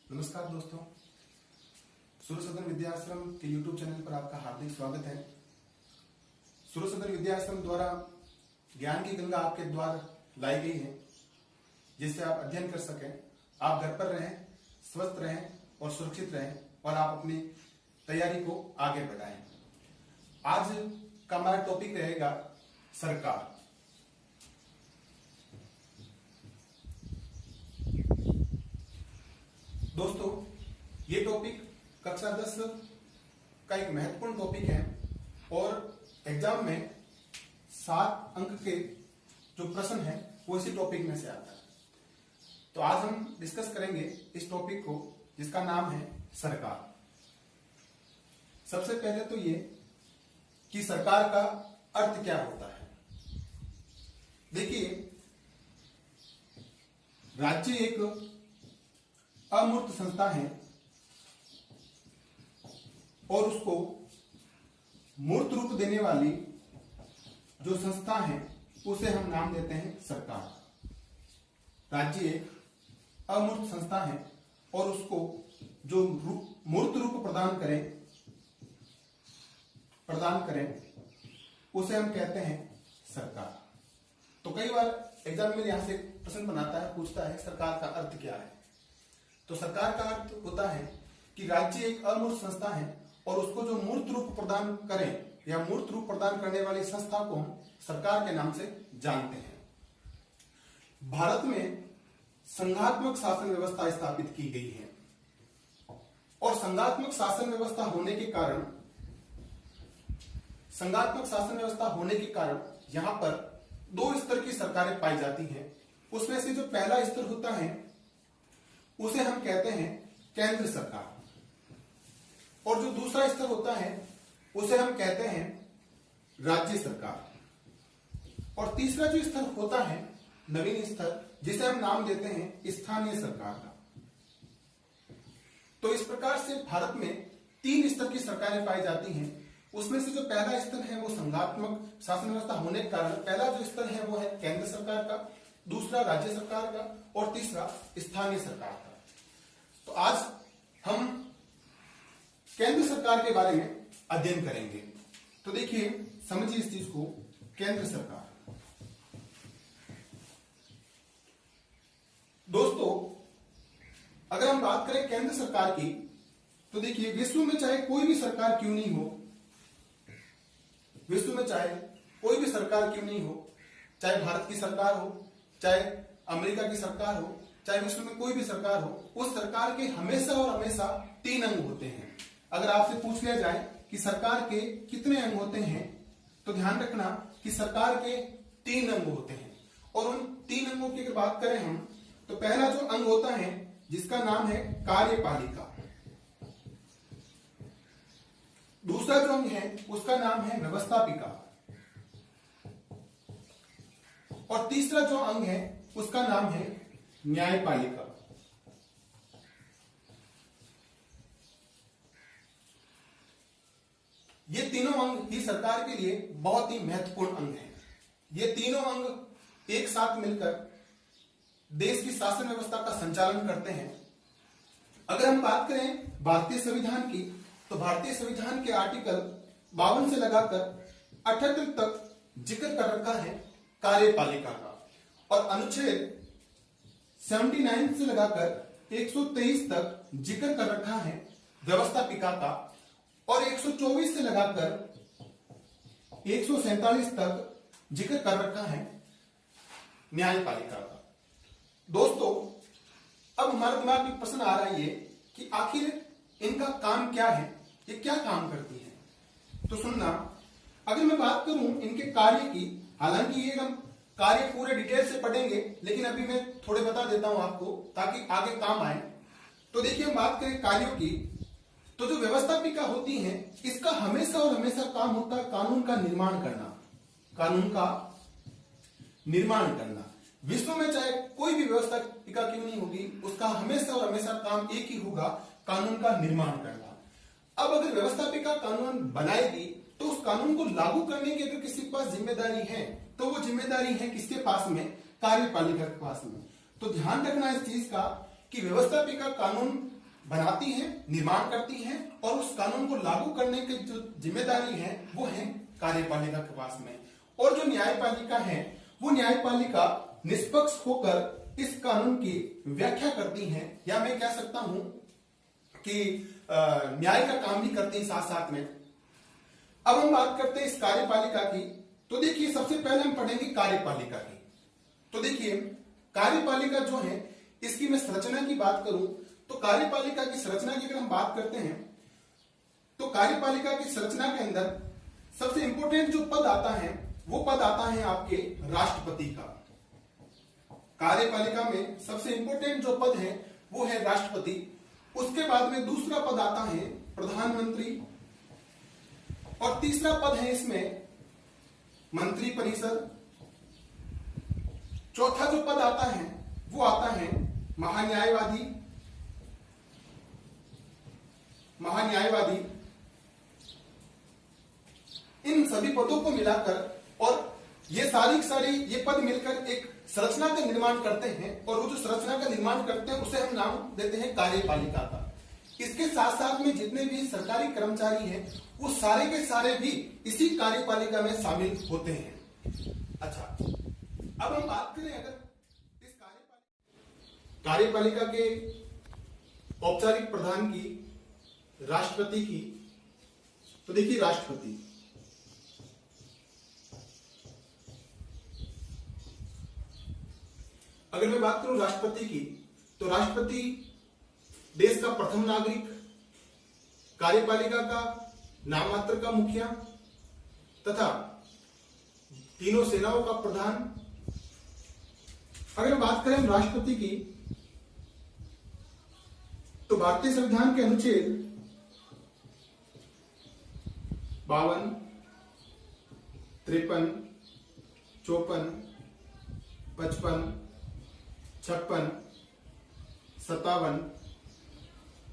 नमस्कार दोस्तों, सूर्य सदन विद्याश्रम के YouTube चैनल पर आपका हार्दिक स्वागत है। सूर्य सदन विद्याश्रम द्वारा ज्ञान की गंगा आपके द्वार लाई गई है, जिससे आप अध्ययन कर सकें, आप घर पर रहें, स्वस्थ रहें और सुरक्षित रहें और आप अपनी तैयारी को आगे बढ़ाएं। आज का हमारा टॉपिक रहेगा सरकार। दोस्तों, ये टॉपिक कक्षा 10 का एक महत्वपूर्ण टॉपिक है और एग्जाम में 7 अंक के जो प्रश्न है वो इसी टॉपिक में से आता है। तो आज हम डिस्कस करेंगे इस टॉपिक को, जिसका नाम है सरकार। सबसे पहले तो ये कि सरकार का अर्थ क्या होता है। देखिए, राज्य एक अमूर्त संस्था है और उसको मूर्त रूप देने वाली जो संस्था है उसे हम नाम देते हैं सरकार। राज्य एक अमूर्त संस्था है और उसको जो मूर्त रूप प्रदान करें उसे हम कहते हैं सरकार। तो कई बार एग्जाम में यहां से प्रश्न बनाता है, पूछता है सरकार का अर्थ क्या है। तो सरकार का अर्थ होता है कि राज्य एक अमूर्त संस्था है और उसको जो मूर्त रूप प्रदान करें या मूर्त रूप प्रदान करने वाली संस्था को हम सरकार के नाम से जानते हैं। भारत में संघात्मक शासन व्यवस्था स्थापित की गई है और संघात्मक शासन व्यवस्था होने के कारण यहां पर 2 स्तर की सरकारें पाई जाती हैं। उसमें से जो पहला स्तर होता है उसे हम कहते हैं केंद्र सरकार और जो दूसरा स्तर होता है उसे हम कहते हैं राज्य सरकार और तीसरा जो स्तर होता है नवीन स्तर, जिसे हम नाम देते हैं स्थानीय सरकार का। तो इस प्रकार से भारत में 3 स्तर की सरकारें पाई जाती हैं। उसमें से जो पहला स्तर है वो संघात्मक शासन व्यवस्था होने के कारण पहला जो स्तर है वो है केंद्र सरकार का, दूसरा राज्य सरकार का और तीसरा स्थानीय सरकार का। तो आज हम केंद्र सरकार के बारे में अध्ययन करेंगे। तो देखिए, समझिए इस चीज को। केंद्र सरकार, दोस्तों, अगर हम बात करें केंद्र सरकार की, तो देखिए, विश्व में चाहे कोई भी सरकार क्यों नहीं हो, चाहे भारत की सरकार हो, चाहे अमेरिका की सरकार हो, चाहे विश्व में कोई भी सरकार हो, उस सरकार के हमेशा और हमेशा 3 अंग होते हैं। अगर आपसे पूछ लिया जाए कि सरकार के कितने अंग होते हैं, तो ध्यान रखना कि सरकार के 3 अंग होते हैं। और उन 3 अंगों की अगर बात करें हम, तो पहला जो अंग होता है जिसका नाम है कार्यपालिका, दूसरा जो अंग है उसका नाम है व्यवस्थापिका और तीसरा जो अंग है उसका नाम है न्यायपालिका। ये तीनों अंग ही सरकार के लिए बहुत ही महत्वपूर्ण अंग हैं। ये तीनों अंग एक साथ मिलकर देश की शासन व्यवस्था का संचालन करते हैं। अगर हम बात करें भारतीय संविधान की, तो भारतीय संविधान के आर्टिकल 52 से लगाकर 78 तक जिक्र कर रखा है कार्यपालिका का और अनुच्छेद 79 से लगाकर 123 तक जिक्र कर रखा है व्यवस्थापिका का और 124 से लगाकर 147 तक जिक्र कर रखा है न्यायपालिका का। दोस्तों, अब हमारे दिमाग में प्रश्न आ रहा है ये कि आखिर इनका काम क्या है, ये क्या काम करती है। तो सुनना, अगर मैं बात करूं इनके कार्य की, हालांकि ये हम कार्य पूरे डिटेल से पढ़ेंगे, लेकिन अभी मैं थोड़े बता देता हूं आपको ताकि आगे काम आए। तो देखिए, हम बात करें कार्यों की, तो जो व्यवस्थापिका होती है इसका हमेशा और हमेशा काम होता है कानून का निर्माण करना। विश्व में चाहे कोई भी व्यवस्थापिका क्यों नहीं होगी, उसका हमेशा और हमेशा काम एक ही होगा, कानून का निर्माण करना। अब अगर व्यवस्थापिका कानून बनाएगी तो उस कानून को लागू करने की अगर किसी के पास जिम्मेदारी है, तो वो जिम्मेदारी है किसके पास में? कार्यपालिका के पास में। तो ध्यान रखना इस चीज का कि व्यवस्थापिका कानून बनाती हैं, निर्माण करती हैं और उस कानून को लागू करने की जो जिम्मेदारी है वो है कार्यपालिका के पास में। और जो न्यायपालिका है वो न्यायपालिका निष्पक्ष होकर इस कानून की व्याख्या करती हैं, या मैं कह सकता हूं कि न्याय का काम भी करती है साथ साथ में। अब हम बात करते हैं इस कार्यपालिका की। तो देखिए सबसे पहले हम पढ़ेंगे कार्यपालिका की। तो देखिए कार्यपालिका जो है इसकी मैं संरचना की बात करूं तो कार्यपालिका की संरचना की अगर हम बात करते हैं तो कार्यपालिका की संरचना के अंदर सबसे इंपॉर्टेंट जो पद आता है वो पद आता है आपके राष्ट्रपति का। कार्यपालिका में सबसे इंपॉर्टेंट जो पद है वो है राष्ट्रपति। उसके बाद में दूसरा पद आता है प्रधानमंत्री और तीसरा पद है इसमें मंत्रिपरिषद। चौथा जो पद आता है वो आता है महान्यायवादी। इन सभी पदों को मिलाकर और ये सारी पद मिलकर एक संरचना का निर्माण करते हैं और वो जो संरचना का निर्माण करते हैं उसे हम नाम देते हैं कार्यपालिका का। इसके साथ साथ में जितने भी सरकारी कर्मचारी हैं वो सारे के सारे भी इसी कार्यपालिका में शामिल होते हैं। अच्छा, अब हम बात करें अगर इस कार्यपालिका के औपचारिक प्रधान की, राष्ट्रपति की, तो देखिए राष्ट्रपति अगर मैं बात करूं राष्ट्रपति की तो राष्ट्रपति देश का प्रथम नागरिक, कार्यपालिका का नाम मात्र का मुखिया तथा तीनों सेनाओं का प्रधान। अगर बात करें हम राष्ट्रपति की तो भारतीय संविधान के अनुच्छेद 52, 53, 54, 55, 56, 57,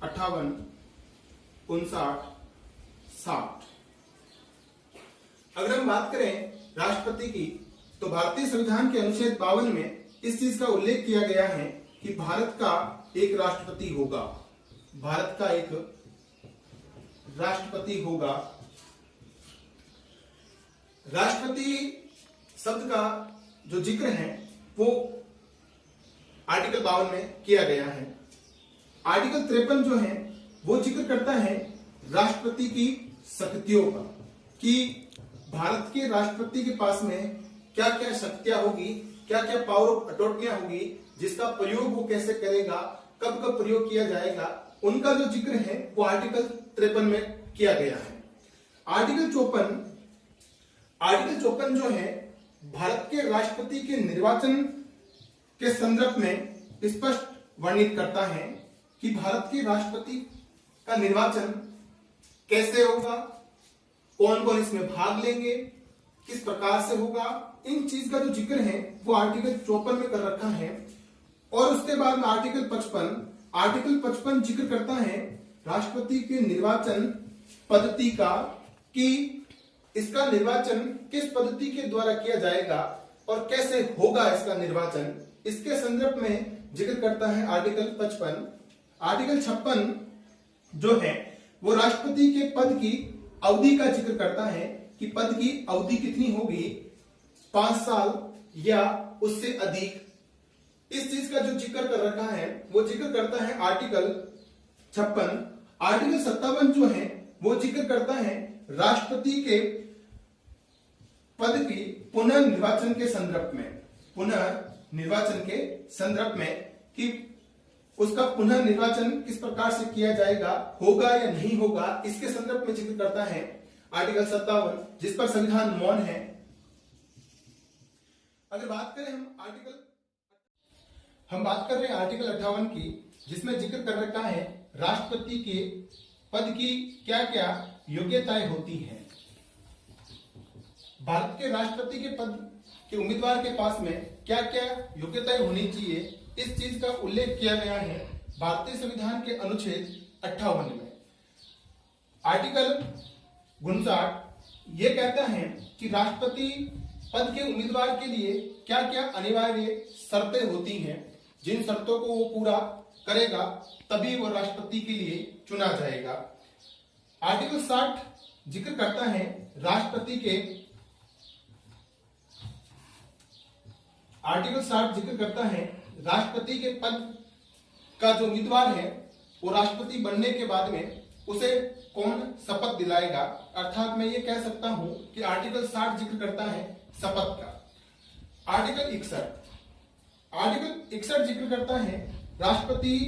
58, 59, 60। अगर हम बात करें राष्ट्रपति की तो भारतीय संविधान के अनुच्छेद 52 में इस चीज का उल्लेख किया गया है कि भारत का एक राष्ट्रपति होगा। भारत का एक राष्ट्रपति होगा। राष्ट्रपति शब्द का जो जिक्र है वो आर्टिकल 52 में किया गया है। आर्टिकल 53 जो है वो जिक्र करता है राष्ट्रपति की शक्तियों का, कि भारत के राष्ट्रपति के पास में क्या क्या शक्तियां होगी, क्या क्या पावर ऑफ अटॉर्नियां होगी, जिसका प्रयोग वो कैसे करेगा, कब कब प्रयोग किया जाएगा, उनका जो जिक्र है वो आर्टिकल 53 में किया गया है। आर्टिकल 54 जो है भारत के राष्ट्रपति के निर्वाचन के संदर्भ में स्पष्ट वर्णित करता है कि भारत के राष्ट्रपति का निर्वाचन कैसे होगा, कौन कौन इसमें भाग लेंगे, किस प्रकार से होगा, इन चीज का जो जिक्र है वो आर्टिकल 54 में कर रखा है। और उसके बाद में आर्टिकल 55 जिक्र करता है राष्ट्रपति के निर्वाचन पद्धति का, कि इसका निर्वाचन किस पद्धति के द्वारा किया जाएगा और कैसे होगा इसका निर्वाचन, इसके संदर्भ में जिक्र करता है आर्टिकल 55। आर्टिकल 56 जो है वो राष्ट्रपति के पद की अवधि का जिक्र करता है कि पद की अवधि कितनी होगी, 5 साल या उससे अधिक। इस चीज का जो जिक्र कर रखा है वो जिक्र करता है आर्टिकल 56। आर्टिकल 57 जो है वो जिक्र करता है राष्ट्रपति के पद की पुनर्निर्वाचन के संदर्भ में, कि उसका पुनर्निर्वाचन किस प्रकार से किया जाएगा, होगा या नहीं होगा, इसके संदर्भ में जिक्र करता है आर्टिकल 57, जिस पर संविधान मौन है। अगर बात करें हम बात कर रहे हैं आर्टिकल 58 की, जिसमें जिक्र कर रखा है राष्ट्रपति के पद की क्या क्या योग्यताएं होती हैं। भारत के राष्ट्रपति के पद के उम्मीदवार के पास में क्या क्या योग्यताएं होनी चाहिए, इस चीज का उल्लेख किया गया है भारतीय संविधान के अनुच्छेद 58 में। आर्टिकल 59 ये कहता है कि राष्ट्रपति पद के उम्मीदवार के लिए क्या क्या अनिवार्य शर्तें होती हैं, जिन शर्तों को वो पूरा करेगा तभी वो राष्ट्रपति के लिए चुना जाएगा। आर्टिकल 60 जिक्र करता है राष्ट्रपति के पद का जो उम्मीदवार है वो राष्ट्रपति बनने के बाद में उसे कौन शपथ दिलाएगा। अर्थात मैं ये कह सकता हूं कि आर्टिकल 60 जिक्र करता है शपथ का। आर्टिकल 61 जिक्र करता है राष्ट्रपति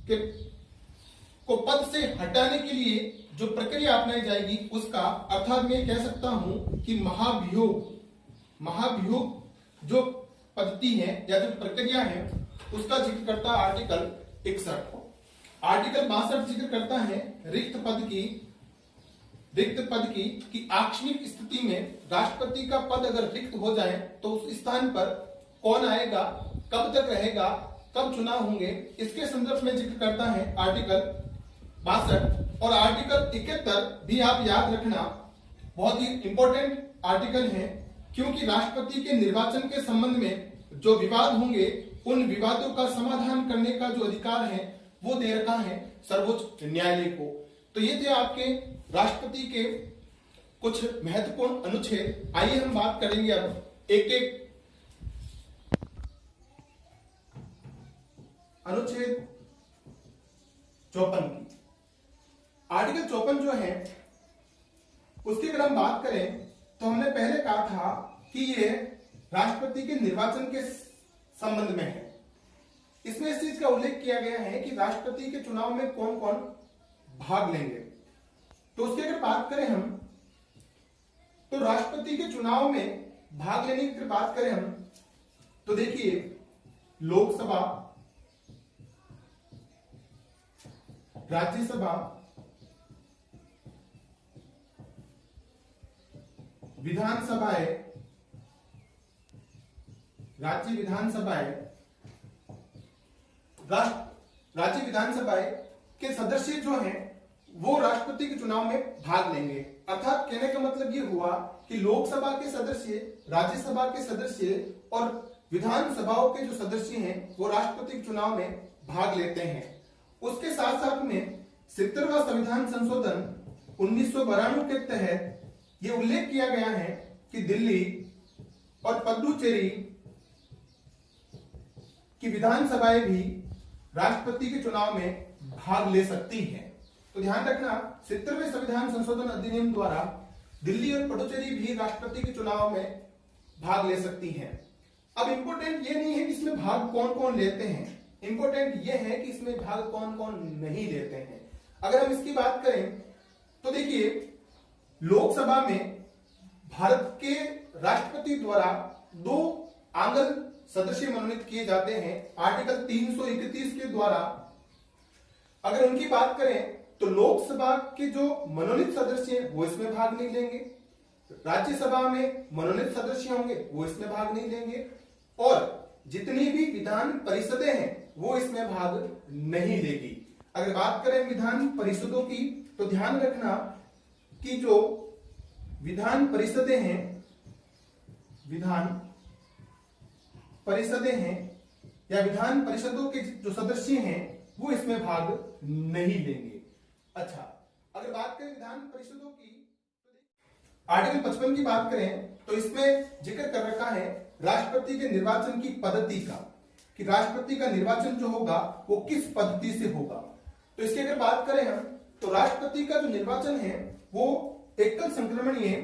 के को पद से हटाने के लिए जो प्रक्रिया अपनाई जाएगी उसका। अर्थात मैं कह सकता हूं कि महाभियोग जो पद्धति है या जो प्रक्रिया है उसका जिक्र करता है आर्टिकल 61। आर्टिकल 62 जिक्र करता है रिक्त पद की आकस्मिक स्थिति में राष्ट्रपति का पद अगर रिक्त हो जाए तो उस स्थान पर कौन आएगा, कब तक रहेगा, कब चुनाव होंगे, इसके संदर्भ में जिक्र करता है आर्टिकल 62। और आर्टिकल 71 भी आप याद रखना, बहुत ही इंपॉर्टेंट आर्टिकल है, क्योंकि राष्ट्रपति के निर्वाचन के संबंध में जो विवाद होंगे उन विवादों का समाधान करने का जो अधिकार है वो दे रखा है सर्वोच्च न्यायालय को। तो ये थे आपके राष्ट्रपति के कुछ महत्वपूर्ण अनुच्छेद। आइए हम बात करेंगे अब एक एक अनुच्छेद 54 की। आर्टिकल 54 जो है उसकी अगर हम बात करें तो हमने पहले कहा था कि ये राष्ट्रपति के निर्वाचन के संबंध में है। इसमें इस चीज का उल्लेख किया गया है कि राष्ट्रपति के चुनाव में कौन कौन भाग लेंगे। तो उसकी अगर बात करें हम तो राष्ट्रपति के चुनाव में भाग लेने की बात करें हम तो देखिए लोकसभा, राज्यसभा, विधानसभाएं, राज्य विधानसभाएं के सदस्य जो हैं वो राष्ट्रपति के चुनाव में भाग लेंगे। अर्थात कहने का मतलब ये हुआ कि लोकसभा के सदस्य, राज्यसभा के सदस्य और विधानसभाओं के जो सदस्य हैं वो राष्ट्रपति के चुनाव में भाग लेते हैं। उसके साथ साथ में 70वां संविधान संशोधन 1992 के तहत ये उल्लेख किया गया है कि दिल्ली और पुडुचेरी की विधानसभाएं भी राष्ट्रपति के चुनाव में भाग ले सकती हैं। तो ध्यान रखना 70वें संविधान संशोधन अधिनियम द्वारा दिल्ली और पुडुचेरी भी राष्ट्रपति के चुनाव में भाग ले सकती हैं। अब इंपॉर्टेंट ये नहीं है कि इसमें भाग कौन कौन लेते हैं, इंपॉर्टेंट ये है कि इसमें भाग कौन कौन नहीं लेते हैं। अगर हम इसकी बात करें तो देखिए लोकसभा में भारत के राष्ट्रपति द्वारा 2 आंगन सदस्य मनोनीत किए जाते हैं आर्टिकल 331 के द्वारा। अगर उनकी बात करें तो लोकसभा के जो मनोनीत सदस्य हैं वो इसमें भाग नहीं लेंगे, राज्यसभा में मनोनीत सदस्य होंगे वो इसमें भाग नहीं लेंगे, और जितनी भी विधान परिषदें हैं वो इसमें भाग नहीं लेगी। अगर बात करें विधान परिषदों की तो ध्यान रखना कि जो विधान परिषदें हैं या विधान परिषदों के जो सदस्य हैं वो इसमें भाग नहीं लेंगे। अच्छा, अगर बात करें विधान परिषदों की आर्टिकल 55 की बात करें तो इसमें जिक्र कर रखा है राष्ट्रपति के निर्वाचन की पद्धति का, कि राष्ट्रपति का निर्वाचन जो होगा वो किस पद्धति से होगा। तो इसकी अगर बात करें हम तो राष्ट्रपति का जो निर्वाचन है वो एकल संक्रमणीय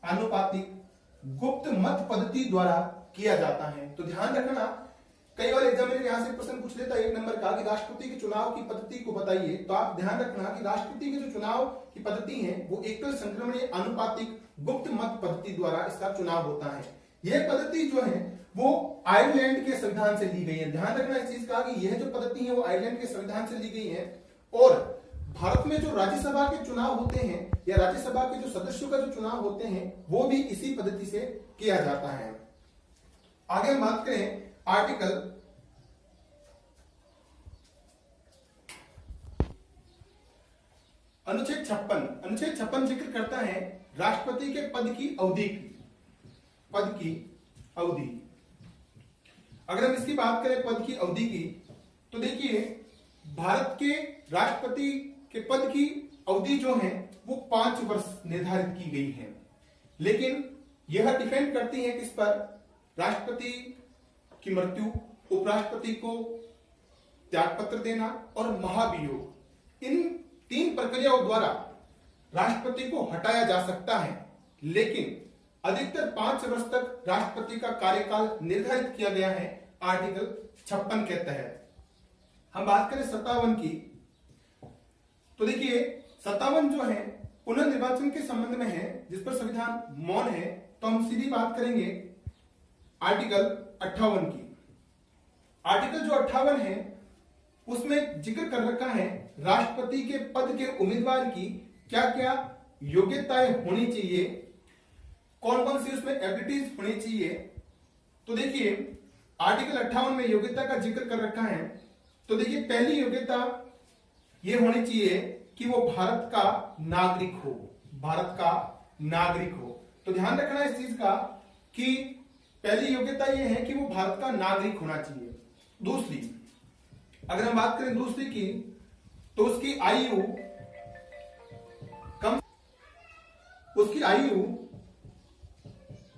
आनुपातिक गुप्त मत पद्धति द्वारा किया जाता है। तो ध्यान रखना, कई बार एग्जामिनर यहां से प्रश्न पूछ लेता है 1 नंबर का कि राष्ट्रपति के चुनाव की पद्धति को बताइए। तो आप ध्यान रखना कि राष्ट्रपति की जो चुनाव की पद्धति है वो एकल संक्रमणीय आनुपातिक गुप्त मत पद्धति द्वारा इसका चुनाव होता है। यह पद्धति जो है वो आयरलैंड के संविधान से ली गई है। ध्यान रखना इस चीज का कि यह जो पद्धति है वो आयरलैंड के संविधान से ली गई है। और भारत में जो राज्यसभा के चुनाव होते हैं या राज्यसभा के जो सदस्यों का जो चुनाव होते हैं वो भी इसी पद्धति से किया जाता है। आगे हम बात करें आर्टिकल अनुच्छेद 56 जिक्र करता है राष्ट्रपति के पद की अवधि की। पद की अवधि। अगर हम इसकी बात करें पद की अवधि की, तो देखिए भारत के राष्ट्रपति के पद की अवधि जो है वो 5 वर्ष निर्धारित की गई है, लेकिन यह डिपेंड करती है किस पर, राष्ट्रपति की मृत्यु, उपराष्ट्रपति को त्यागपत्र देना और महाभियोग। इन 3 प्रक्रियाओं द्वारा राष्ट्रपति को हटाया जा सकता है, लेकिन अधिकतर 5 वर्ष तक राष्ट्रपति का कार्यकाल निर्धारित किया गया है आर्टिकल 56 के तहत। हम बात करें 57 की, तो देखिए 57 जो है पुनर्निर्वाचन के संबंध में है, जिस पर संविधान मौन है, तो हम सीधी बात करेंगे आर्टिकल 58 की। आर्टिकल जो 58 है उसमें जिक्र कर रखा है राष्ट्रपति के पद के उम्मीदवार की क्या क्या योग्यताएं होनी चाहिए, कौन कौन सी उसमें एबिलिटीज होनी चाहिए। तो देखिए आर्टिकल 58 में योग्यता का जिक्र कर रखा है। तो देखिए पहली योग्यता ये होनी चाहिए कि वो भारत का नागरिक हो, भारत का नागरिक हो। तो ध्यान रखना इस चीज का कि पहली योग्यता ये है कि वो भारत का नागरिक होना चाहिए। दूसरी, अगर हम बात करें दूसरी की, तो उसकी आयु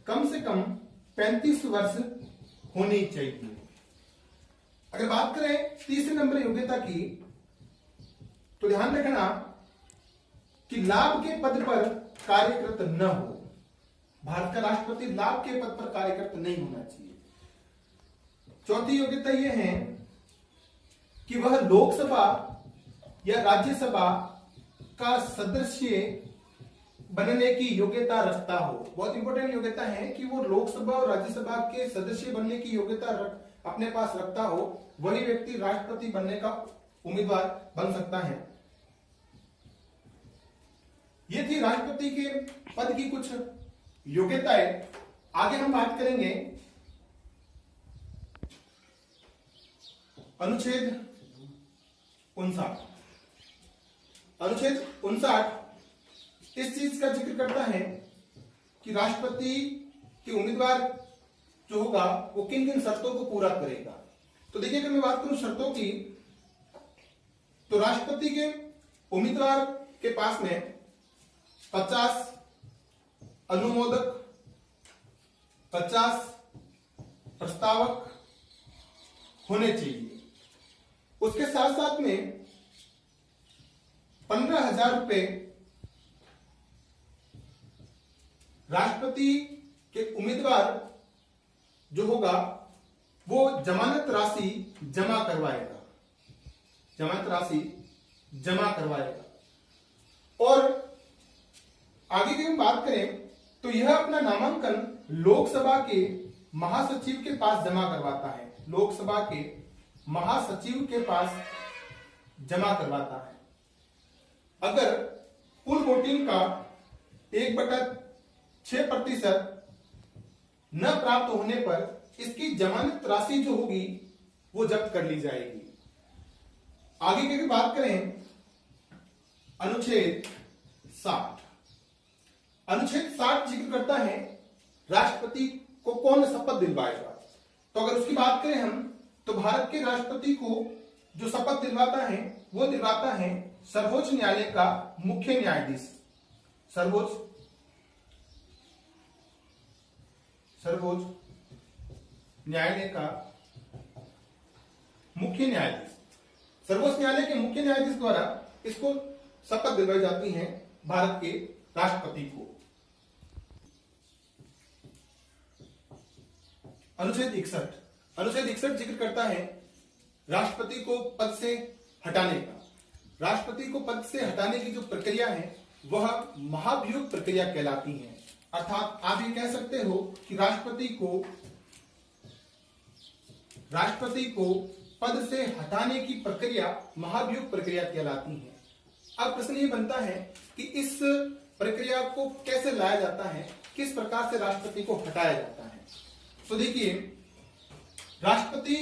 कम से कम 35 वर्ष होनी चाहिए। अगर बात करें तीसरे नंबर योग्यता की, तो ध्यान रखना कि लाभ के पद पर कार्यरत न हो। भारत का राष्ट्रपति लाभ के पद पर कार्यरत नहीं होना चाहिए। चौथी योग्यता यह है कि वह लोकसभा या राज्यसभा का सदस्य बनने की योग्यता रखता हो। बहुत इंपॉर्टेंट योग्यता है कि वो लोकसभा और राज्यसभा के सदस्य बनने की योग्यता अपने पास रखता हो, वही व्यक्ति राष्ट्रपति बनने का उम्मीदवार बन सकता है। ये थी राष्ट्रपति के पद की कुछ योग्यताएं। आगे हम बात करेंगे अनुच्छेद 59। अनुच्छेद 59 इस चीज का जिक्र करता है कि राष्ट्रपति के उम्मीदवार जो होगा वो किन किन शर्तों को पूरा करेगा। तो देखिए अगर मैं बात करूं शर्तों की, तो राष्ट्रपति के उम्मीदवार के पास में 50 अनुमोदक, 50 प्रस्तावक होने चाहिए। उसके साथ साथ में 15,000 रुपए राष्ट्रपति के उम्मीदवार जो होगा वो जमानत राशि जमा करवाएगा, जमानत राशि जमा करवाएगा। और आगे की हम बात करें तो यह अपना नामांकन लोकसभा के महासचिव के पास जमा करवाता है, लोकसभा के महासचिव के पास जमा करवाता है। अगर कुल वोटिंग का 1/6% न प्राप्त होने पर इसकी जमानत राशि जो होगी वो जब्त कर ली जाएगी। आगे की बात करें अनुच्छेद 60। अनुच्छेद 60 जिक्र करता है राष्ट्रपति को कौन शपथ दिलवाएगा। तो अगर उसकी बात करें हम, तो भारत के राष्ट्रपति को जो शपथ दिलवाता है वो दिलवाता है सर्वोच्च न्यायालय का मुख्य न्यायाधीश। सर्वोच्च न्यायालय का मुख्य न्यायाधीश, सर्वोच्च न्यायालय के मुख्य न्यायाधीश द्वारा इसको शपथ दिलवाई जाती है भारत के राष्ट्रपति को। अनुच्छेद 61। अनुच्छेद 61 जिक्र करता है राष्ट्रपति को पद से हटाने का। राष्ट्रपति को पद से हटाने की जो प्रक्रिया है वह महाभियोग प्रक्रिया कहलाती है। अर्थात आप ये कह सकते हो कि राष्ट्रपति को पद से हटाने की प्रक्रिया महाभियोग प्रक्रिया कहलाती है। अब प्रश्न ये बनता है कि इस प्रक्रिया को कैसे लाया जाता है, किस प्रकार से राष्ट्रपति को हटाया जाता है। तो देखिए राष्ट्रपति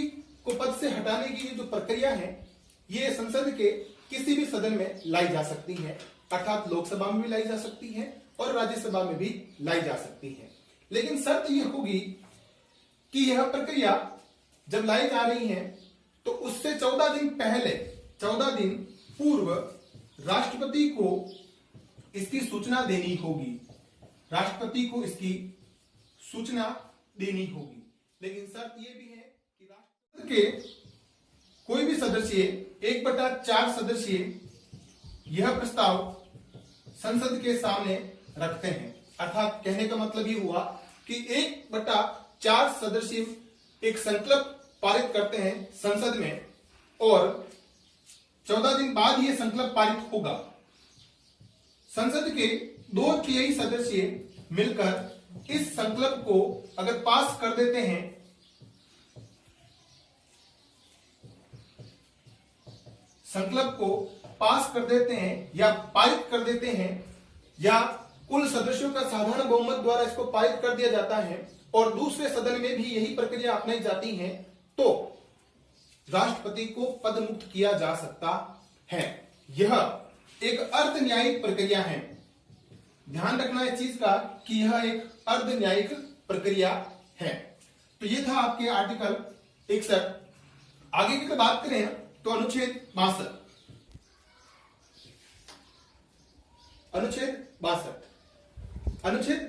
को पद से हटाने की जो प्रक्रिया है ये संसद के किसी भी सदन में लाई जा सकती है, अर्थात लोकसभा में भी लाई जा सकती है और राज्यसभा में भी लाई जा सकती है। लेकिन शर्त यह होगी कि यह प्रक्रिया जब लाई जा रही है तो उससे 14 दिन पहले, 14 दिन पूर्व राष्ट्रपति को इसकी सूचना देनी होगी। राष्ट्रपति को इसकी सूचना देनी होगी। लेकिन शर्त यह भी है कि राष्ट्रपति के कोई भी सदस्य 1/4 सदस्य यह प्रस्ताव संसद के सामने रखते हैं। अर्थात कहने का मतलब ये हुआ कि 1/4 सदस्य एक संकल्प पारित करते हैं संसद में और 14 दिन बाद यह संकल्प पारित होगा। संसद के 2/3 सदस्य मिलकर इस संकल्प को अगर पास कर देते हैं, संकल्प को पास कर देते हैं या पारित कर देते हैं, या कुल सदस्यों का साधारण बहुमत द्वारा इसको पारित कर दिया जाता है और दूसरे सदन में भी यही प्रक्रिया अपनाई जाती है, तो राष्ट्रपति को पद मुक्त किया जा सकता है। यह एक अर्ध न्यायिक प्रक्रिया है। ध्यान रखना इस चीज का कि यह एक अर्ध न्यायिक प्रक्रिया है। तो यह था आपके आर्टिकल 61। आगे की बात करें तो अनुच्छेद 62। अनुच्छेद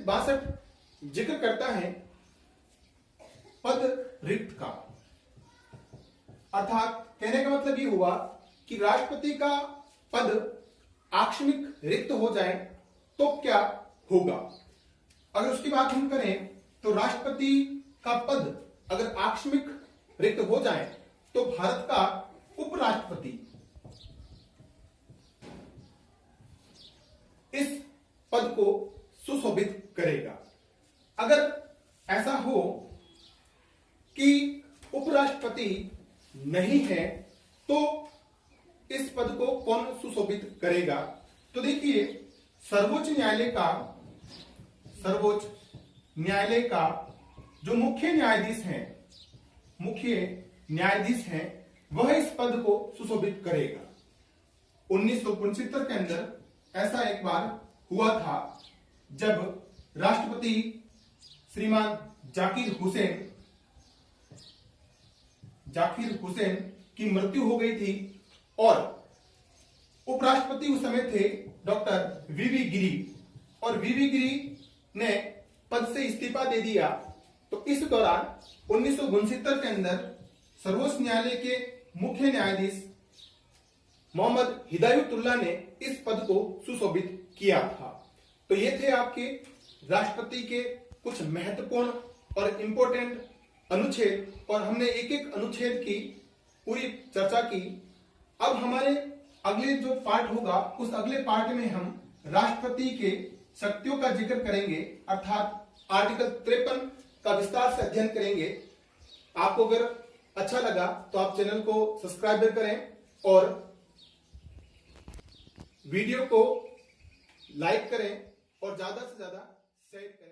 62 जिक्र करता है पद रिक्त का। अर्थात कहने का मतलब ये हुआ कि राष्ट्रपति का पद आकस्मिक रिक्त हो जाए तो क्या होगा। अगर उसकी बात हम करें तो राष्ट्रपति का पद अगर आकस्मिक रिक्त हो जाए तो भारत का उपराष्ट्रपति इस पद को सुशोभित करेगा। अगर ऐसा हो कि उपराष्ट्रपति नहीं है तो इस पद को कौन सुशोभित करेगा। तो देखिए, सर्वोच्च न्यायालय का जो मुख्य न्यायाधीश हैं वह इस पद को सुशोभित करेगा। 1969 के अंदर ऐसा एक बार हुआ था जब राष्ट्रपति श्रीमान जाकिर हुसैन की मृत्यु हो गई थी और उपराष्ट्रपति उस समय थे डॉक्टर वीवी गिरी, और वीवी गिरी ने पद से इस्तीफा दे दिया। तो इस दौरान 1969 के अंदर सर्वोच्च न्यायालय के मुख्य न्यायाधीश मोहम्मद हिदायतुल्लाह ने इस पद को सुशोभित किया था। तो ये थे आपके राष्ट्रपति के कुछ महत्वपूर्ण और इंपॉर्टेंट अनुच्छेद, और हमने एक एक अनुच्छेद की पूरी चर्चा की। अब हमारे अगले जो पार्ट होगा उस अगले पार्ट में हम राष्ट्रपति के शक्तियों का जिक्र करेंगे, अर्थात आर्टिकल 53 का विस्तार से अध्ययन करेंगे। आपको अगर अच्छा लगा तो आप चैनल को सब्सक्राइब करें और वीडियो को लाइक करें और ज्यादा से ज्यादा शेयर करें।